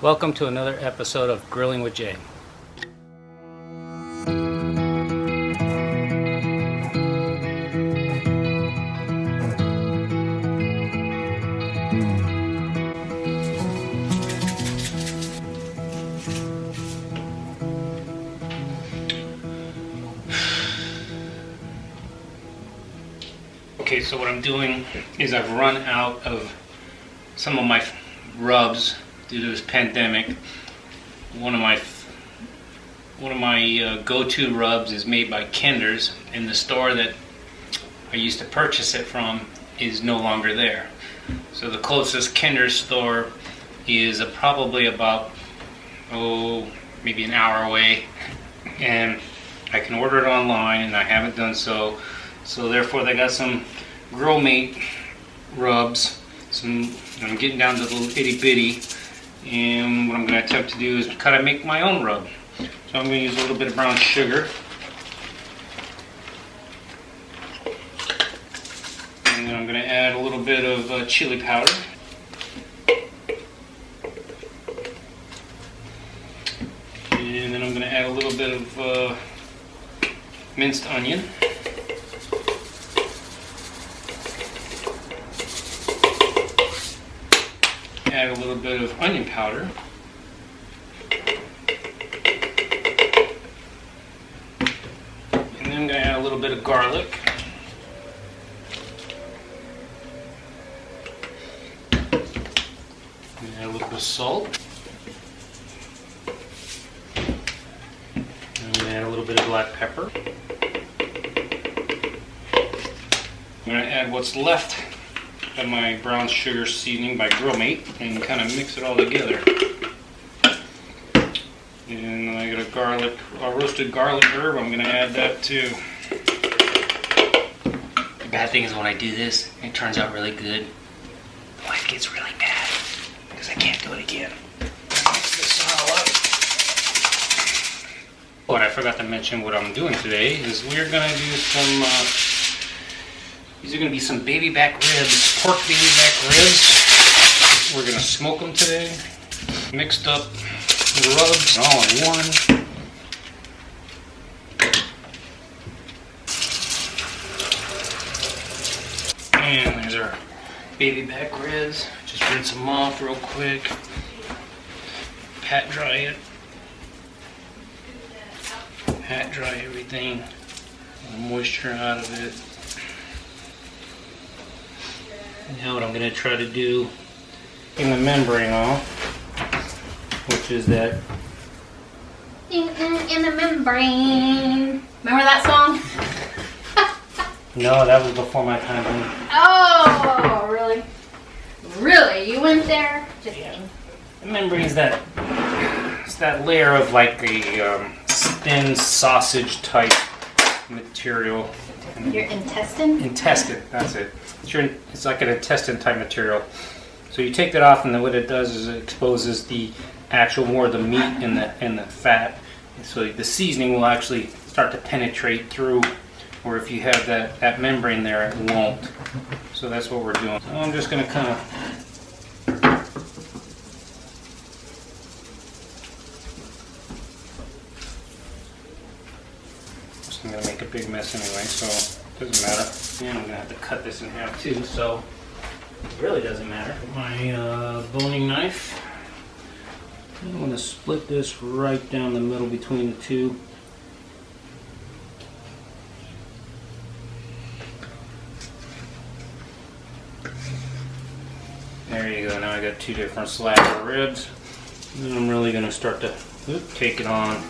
Welcome to another episode of Grilling with Jay. Okay, so what I'm doing is I've run out of some of my rubs due to this pandemic. One of my go-to rubs is made by Kinder's, and the store that I used to purchase it from is no longer there. So the closest Kinder's store is probably about maybe an hour away, and I can order it online, and I haven't done so. So therefore, they got some Grill Mate rubs. I'm getting down to the little itty bitty, and what I'm going to attempt to do is kind of make my own rub. So I'm going to use a little bit of brown sugar, and then I'm going to add a little bit of chili powder, and then I'm going to add a little bit of minced onion. Add a little bit of onion powder. And then I'm going to add a little bit of garlic. And add a little bit of salt. And I'm going to add a little bit of black pepper. I'm going to add what's left of my brown sugar seasoning by Grill Mate and kind of mix it all together. And then I got a roasted garlic herb. I'm going to add that too. The bad thing is when I do this, it turns out really good. The wife gets really mad because I can't do it again. Mix this all up. What I forgot to mention what I'm doing today is we're going to do some these are going to be some baby back ribs, pork baby back ribs. We're going to smoke them today. Mixed up rubs all in one. And there's our baby back ribs. Just rinse them off real quick. Pat dry it. Pat dry everything. The moisture out of it. Now what I'm going to try to do, in the membrane off, which is that in the membrane. Remember that song? No, that was before my time. Oh, really? Really? You went there? Just kidding. The membrane is it's that layer of like a thin sausage type material. Your intestine? Intestine, that's it. It's like an intestine type material. So you take that off, and then what it does is it exposes the actual more of the meat and the fat. And so the seasoning will actually start to penetrate through, or if you have that membrane there, it won't. So that's what we're doing. So I'm just going to kind of I'm going to make a big mess anyway, so it doesn't matter. And I'm going to have to cut this in half too, so it really doesn't matter. My boning knife. I'm going to split this right down the middle between the two. There you go. Now I got two different slabs of ribs. And I'm really going to start to take it on.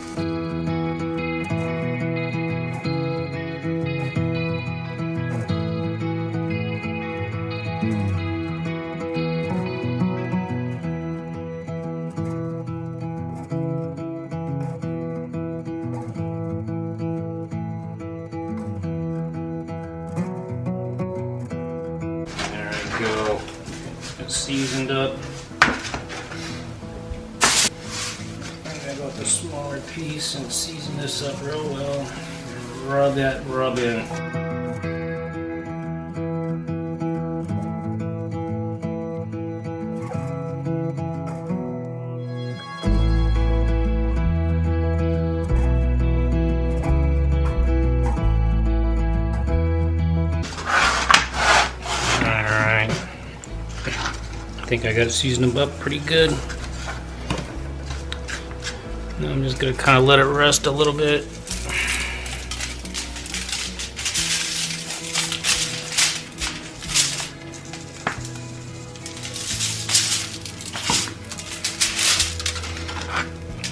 Go. It's seasoned up. I got the smaller piece and season this up real well. And rub that rub in. think I got it seasoned up pretty good. Now I'm just gonna kind of let it rest a little bit.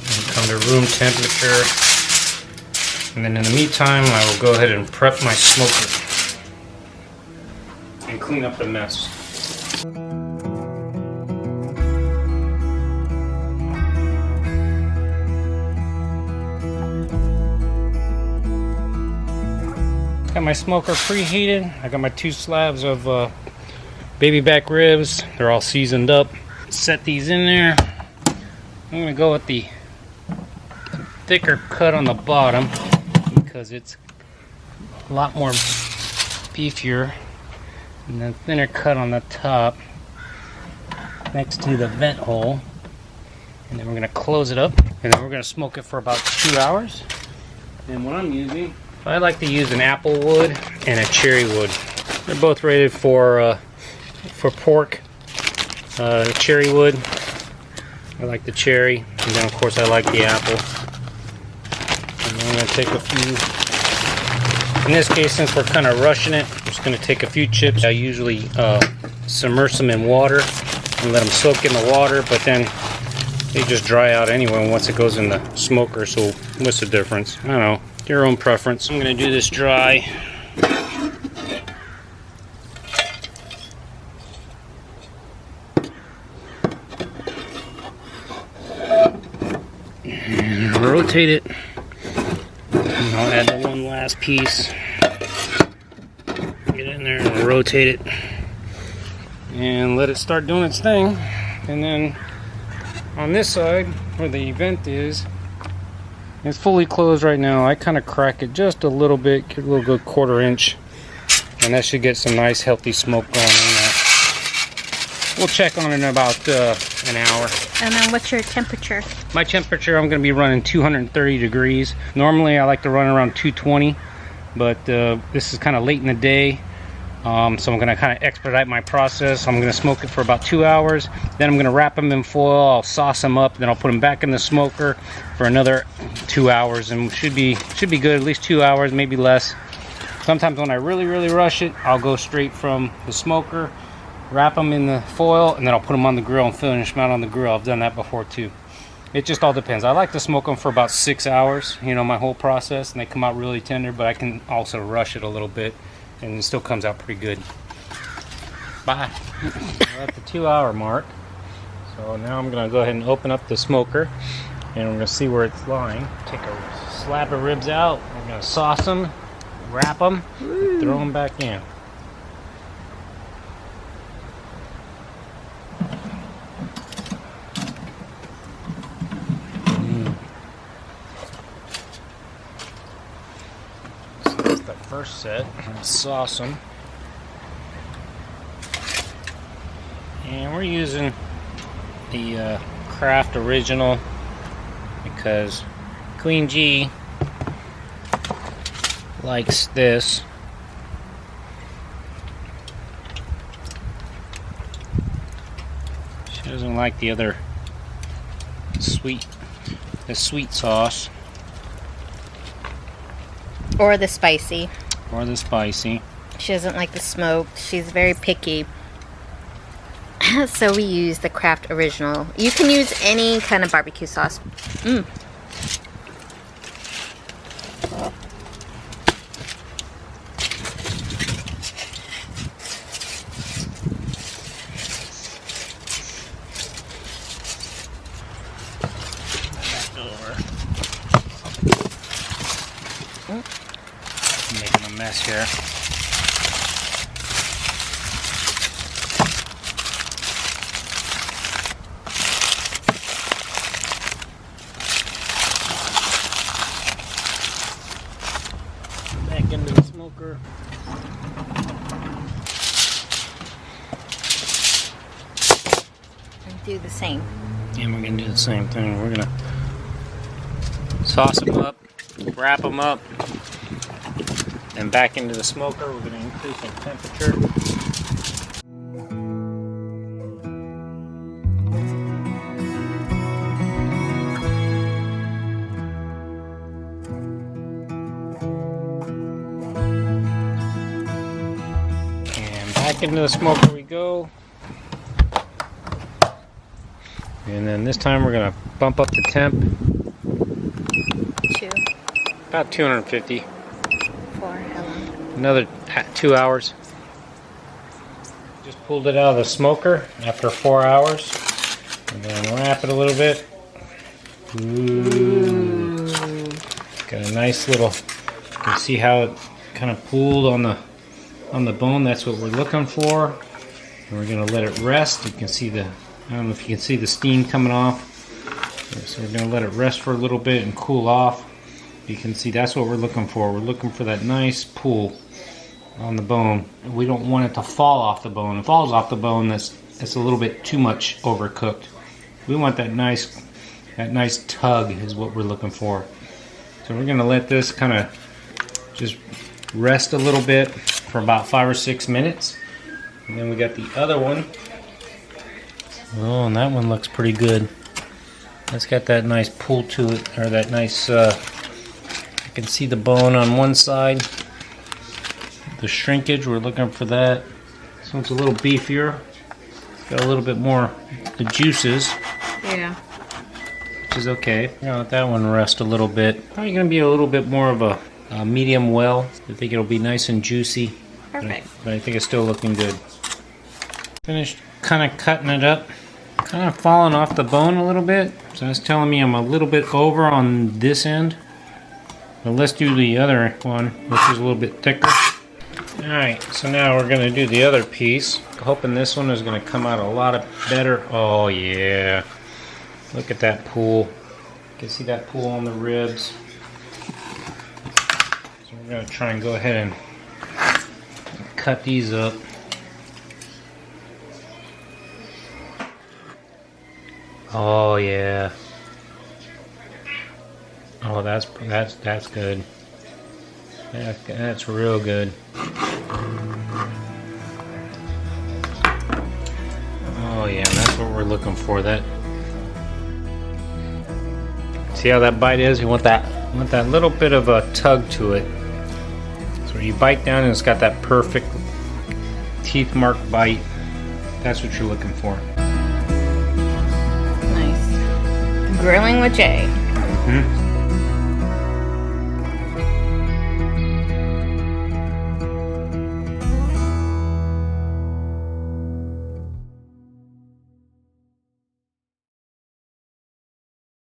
And come to room temperature. And then in the meantime, I will go ahead and prep my smoker and clean up the mess. Got my smoker preheated. I got my 2 slabs of baby back ribs. They're all seasoned up. Set these in there. I'm gonna go with the thicker cut on the bottom because it's a lot more beefier, and then thinner cut on the top next to the vent hole. And then we're gonna close it up, and then we're gonna smoke it for about 2 hours. And what I'm using, I like to use an apple wood and a cherry wood. They're both rated for pork. Cherry wood. I like the cherry, and then of course I like the apple. And then I'm going to take a few. In this case, since we're kind of rushing it, I'm just going to take a few chips. I usually submerge them in water and let them soak in the water, but then they just dry out anyway once it goes in the smoker. So what's the difference? I don't know. Your own preference. I'm going to do this dry. And rotate it. And I'll add the one last piece. Get in there and rotate it. And let it start doing its thing. And then on this side, where the vent is, it's fully closed right now. I kind of crack it just a little bit, get a little good 1/4 inch, and that should get some nice healthy smoke going in there. We'll check on it in about an hour. And then what's your temperature? My temperature, I'm going to be running 230 degrees. Normally I like to run around 220, but this is kind of late in the day. So I'm going to kind of expedite my process. I'm going to smoke it for about 2 hours. Then I'm going to wrap them in foil. I'll sauce them up. Then I'll put them back in the smoker for another 2 hours, and should be good. At least 2 hours, maybe less. Sometimes when I really rush it, I'll go straight from the smoker, wrap them in the foil, and then I'll put them on the grill and finish them out on the grill. I've done that before too. It just all depends. I like to smoke them for about 6 hours. You know, my whole process, and they come out really tender. But I can also rush it a little bit, and it still comes out pretty good. Bye. We're at the 2 hour mark. So now I'm going to go ahead and open up the smoker, and we're going to see where it's lying. Take a slab of ribs out. We're going to sauce them, wrap them, and throw them back in. So that's the first set. I'm going to sauce them. And we're using the Kraft Original because Queen G likes this. She doesn't like the other sweet sauce. Or the spicy. Or the spicy. She doesn't like the smoked. She's very picky. So we use the Kraft Original. You can use any kind of barbecue sauce. Mmm. Making a mess here. Back into the smoker. And do the same. And we're gonna do the same thing. We're gonna sauce them up, wrap them up, and back into the smoker. We're gonna increase the temperature. Back into the smoker we go. And then this time we're gonna bump up the temp. 2. About 250. 4. How long? Another 2 hours. Just pulled it out of the smoker after 4 hours. And then wrap it a little bit. Ooh. Got a nice little, you can see how it kind of pooled on the bone. That's what we're looking for. And we're gonna let it rest. You can see the, I don't know if you can see the steam coming off. So we're gonna let it rest for a little bit and cool off. You can see that's what we're looking for. We're looking for that nice pool on the bone. We don't want it to fall off the bone. If it falls off the bone, that's a little bit too much overcooked. We want that nice tug is what we're looking for. So we're gonna let this kind of just rest a little bit for about 5 or 6 minutes. And then we got the other one. Oh, and that one looks pretty good. It's got that nice pull to it, or that nice, I can see the bone on one side. The shrinkage, we're looking for that. This one's a little beefier. It's got a little bit more, the juices. Yeah. Which is okay. I'm gonna let that one rest a little bit. Probably gonna be a little bit more of a medium well. I think it'll be nice and juicy. Perfect. But I think it's still looking good. Finished kind of cutting it up. Kind of falling off the bone a little bit. So that's telling me I'm a little bit over on this end. But let's do the other one, which is a little bit thicker. Alright, so now we're going to do the other piece. Hoping this one is going to come out a lot better. Oh yeah. Look at that pool. You can see that pool on the ribs. So we're going to try and go ahead and cut these up. Oh yeah. Oh, that's good. That's real good. Oh yeah, that's what we're looking for. That. See how that bite is? You want that little bit of a tug to it. So you bite down and it's got that perfect teeth mark bite. That's what you're looking for. Nice. Grilling with Jay. Mm-hmm.